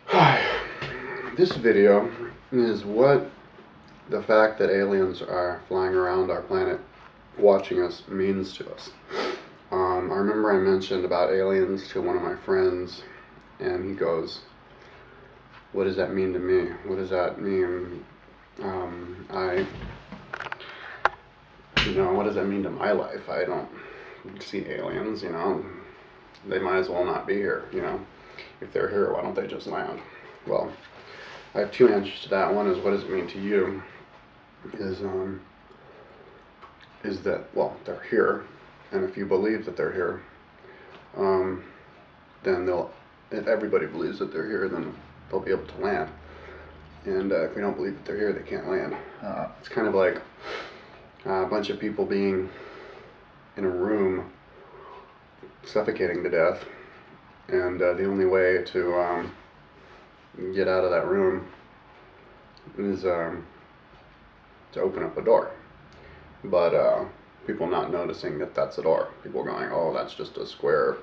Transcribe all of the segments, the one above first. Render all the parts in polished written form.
Hi. This video is what the fact that aliens are flying around our planet watching us means to us. I remember I mentioned about aliens to one of my friends, and he goes, "What does that mean to me? What does that mean? What does that mean to my life? I don't see aliens, They might as well not be here, If they're here, why don't they just land?" Well, I have two answers to that. One is, what does it mean to you? Is that, well, they're here, and if you believe that they're here, then if everybody believes that they're here, then they'll be able to land. And if we don't believe that they're here, they can't land. It's kind of like a bunch of people being in a room suffocating to death, and the only way to get out of that room is to open up a door. But people not noticing that that's a door. People going, "Oh, that's just a square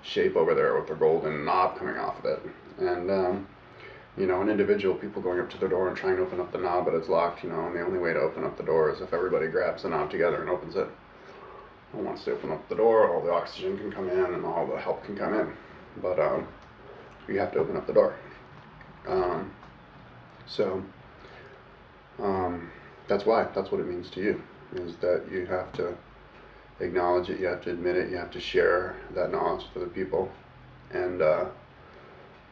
shape over there with a golden knob coming off of it." And an individual, people going up to the door and trying to open up the knob, but it's locked, and the only way to open up the door is if everybody grabs the knob together and opens it. And once they open up the door, all the oxygen can come in and all the help can come in. But you have to open up the door. So that's what it means to you, is that you have to acknowledge it, you have to admit it, you have to share that knowledge with other people, and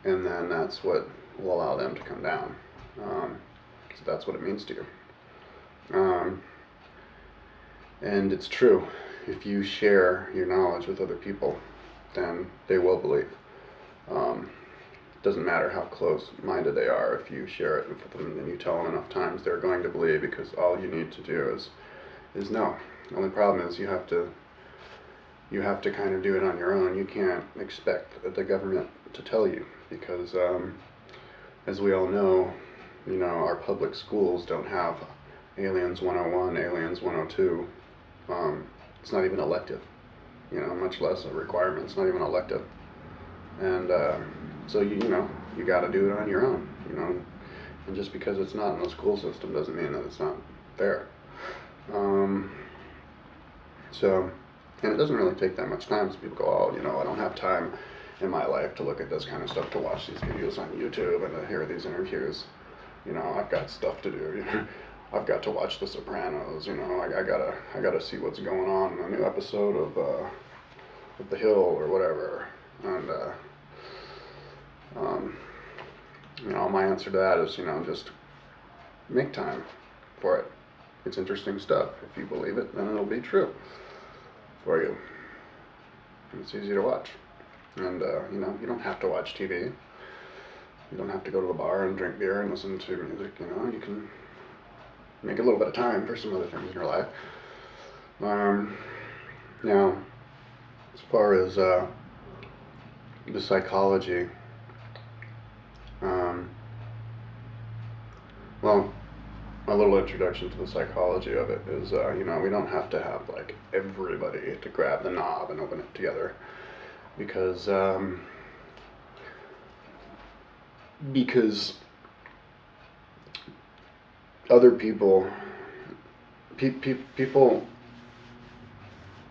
then that's what will allow them to come down. So that's what it means to you. And it's true. If you share your knowledge with other people, then they will believe. Doesn't matter how close-minded they are. If you share it with them and you tell them enough times, they're going to believe, because all you need to do is know. The only problem is you have to kind of do it on your own. You can't expect the government to tell you, because as we all know, our public schools don't have Aliens 101, Aliens 102. It's not even elective, much less a requirement. It's not even elective. And so you got to do it on your own, and just because it's not in the school system doesn't mean that it's not there. And it doesn't really take that much time. So people go, "Oh, I don't have time in my life to look at this kind of stuff, to watch these videos on YouTube and to hear these interviews. I've got stuff to do. I've got to watch The Sopranos. I gotta see what's going on in a new episode of The Hill or whatever." And my answer to that is, just make time for it. It's interesting stuff. If you believe it, then it'll be true for you. It's easy to watch. And you don't have to watch TV. You don't have to go to the bar and drink beer and listen to music. You can make a little bit of time for some other things in your life. Now, as far as the psychology, well, a little introduction to the psychology of it is, we don't have to have like everybody to grab the knob and open it together, because other people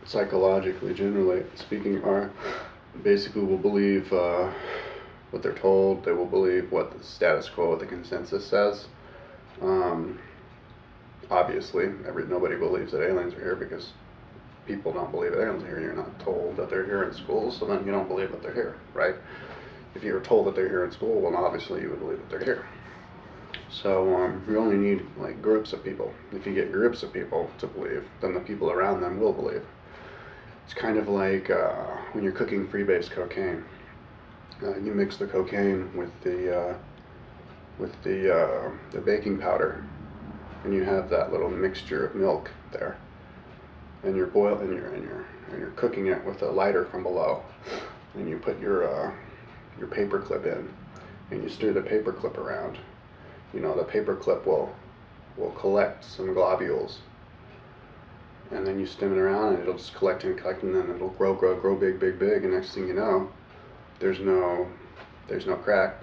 psychologically, generally speaking, are basically will believe what they're told. They will believe what the status quo, what the consensus says. Obviously, nobody believes that aliens are here, because people don't believe that aliens are here. You're not told that they're here in school, so then you don't believe that they're here, right? If you were told that they're here in school, well, obviously you would believe that they're here. So you only need like groups of people. If you get groups of people to believe, then the people around them will believe. It's kind of like when you're cooking freebase cocaine. You mix the cocaine with the baking powder, and you have that little mixture of milk there, and you're cooking it with a lighter from below, and you put your paper clip in, and you stir the paper clip around. The paper clip will collect some globules, and then you spin it around, and it'll just collect and collect, and then it'll grow big, and next thing you know, there's no crack,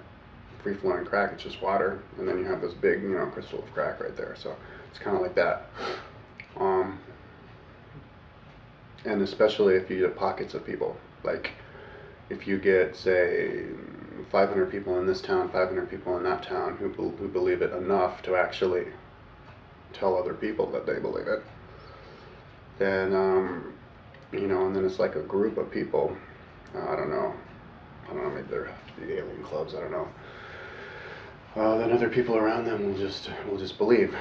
free flowing crack. It's just water, and then you have this big, crystal of crack right there. So it's kind of like that. And especially if you get pockets of people, like if you get, say, 500 people in this town, 500 people in that town who believe it enough to actually tell other people that they believe it, then and then it's like a group of people. I don't know, maybe there have to be alien clubs. I don't know. Then other people around them will just believe.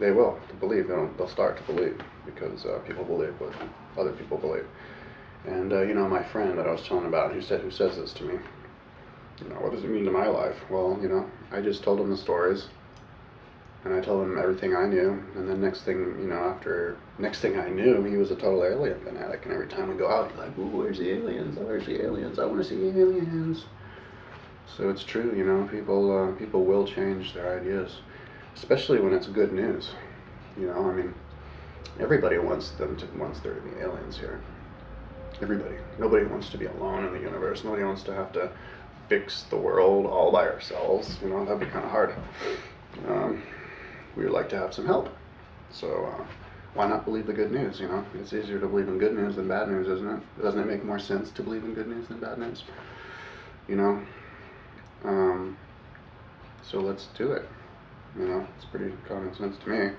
They will believe. They'll start to believe because people believe what other people believe. And my friend that I was telling about, who says this to me. What does it mean to my life? Well, I just told him the stories, and I told him everything I knew. And then next thing I knew, he was a total alien fanatic. And every time we go out, he's like, "Ooh, where's the aliens? Where's the aliens? I want to see aliens." So it's true, people will change their ideas, especially when it's good news. I mean, everybody wants there to be aliens here. Everybody. Nobody wants to be alone in the universe. Nobody wants to have to fix the world all by ourselves. That'd be kind of hard. We would like to have some help. So why not believe the good news? It's easier to believe in good news than bad news, isn't it? Doesn't it make more sense to believe in good news than bad news? So let's do it. It's pretty common sense to me.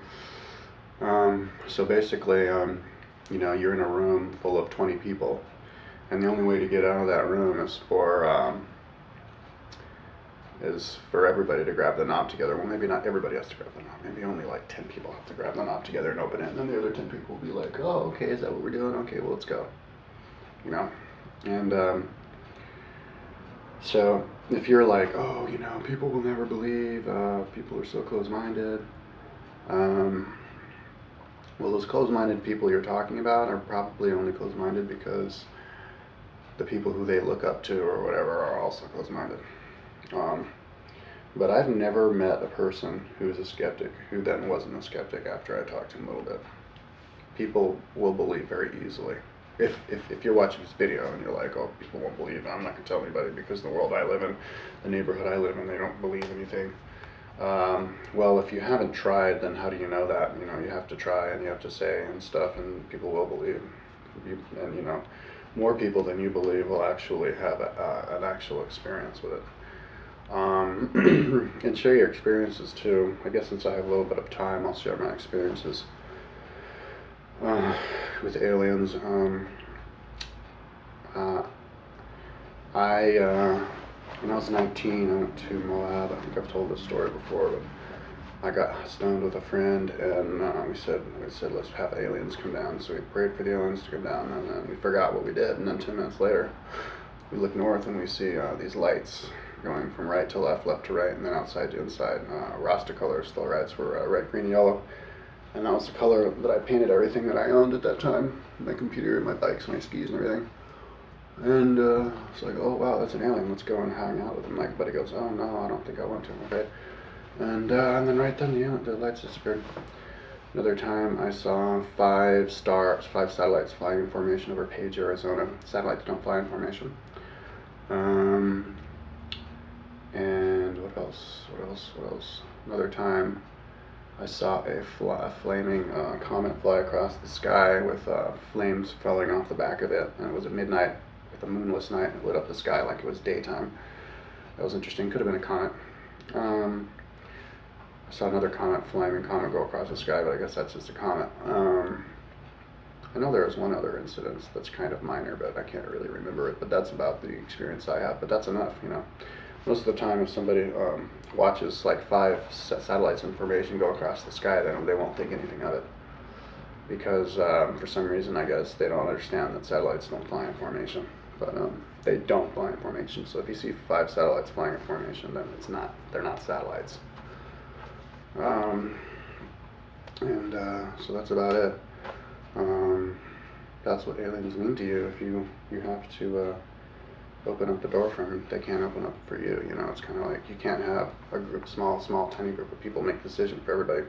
So basically, you're in a room full of 20 people, and the only way to get out of that room is for everybody to grab the knob together. Well, maybe not everybody has to grab the knob. Maybe only like 10 people have to grab the knob together and open it, and then the other 10 people will be like, "Oh, okay, is that what we're doing? Okay, well, let's go." And so if you're like, "Oh, people will never believe, people are so close-minded," well, those close-minded people you're talking about are probably only close-minded because the people who they look up to or whatever are also close-minded. But I've never met a person who is a skeptic who then wasn't a skeptic after I talked to him a little bit. People will believe very easily. If you're watching this video and you're like, "Oh, people won't believe, I'm not going to tell anybody because the world I live in, the neighborhood I live in, they don't believe anything." Well, if you haven't tried, then how do you know that? You have to try and you have to say and stuff, and people will believe. And more people than you believe will actually have an actual experience with it. And share your experiences too. I guess since I have a little bit of time, I'll share my experiences with aliens. When I was 19, I went to Moab. I think I've told this story before, but I got stoned with a friend, and we said, let's have aliens come down. So we prayed for the aliens to come down, and then we forgot what we did. And then 10 minutes later, we look north and we see these lights going from right to left, left to right, and then outside to inside. Rasta colors, the lights were red, green, yellow. And that was the color that I painted everything that I owned at that time. My computer, my bikes, my skis, and everything. And it's like, "Oh wow, that's an alien. Let's go and hang out with him." My buddy goes, "Oh no, I don't think I want to." Okay. And then right then the lights disappeared. Another time I saw 5 satellites flying in formation over Page, Arizona. Satellites don't fly in formation. And what else? Another time I saw a flaming comet fly across the sky with flames falling off the back of it, and it was at midnight with a moonless night, and it lit up the sky like it was daytime. That was interesting. Could have been a comet. I saw another flaming comet go across the sky, but I guess that's just a comet. I know there was one other incident that's kind of minor, but I can't really remember it. But that's about the experience I have. But that's enough, Most of the time, if somebody watches like 5 satellites in formation go across the sky, then they won't think anything of it. Because for some reason, I guess, they don't understand that satellites don't fly in formation. But they don't fly in formation. So if you see 5 satellites flying in formation, then they're not satellites. So that's about it. That's what aliens mean to you. If you have to open up the door for them, they can't open up for you. It's kind of like you can't have a group, small, tiny group of people make the decision for everybody.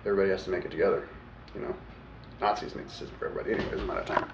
Everybody has to make it together. Nazis make decisions for everybody. Anyways, I'm out of time.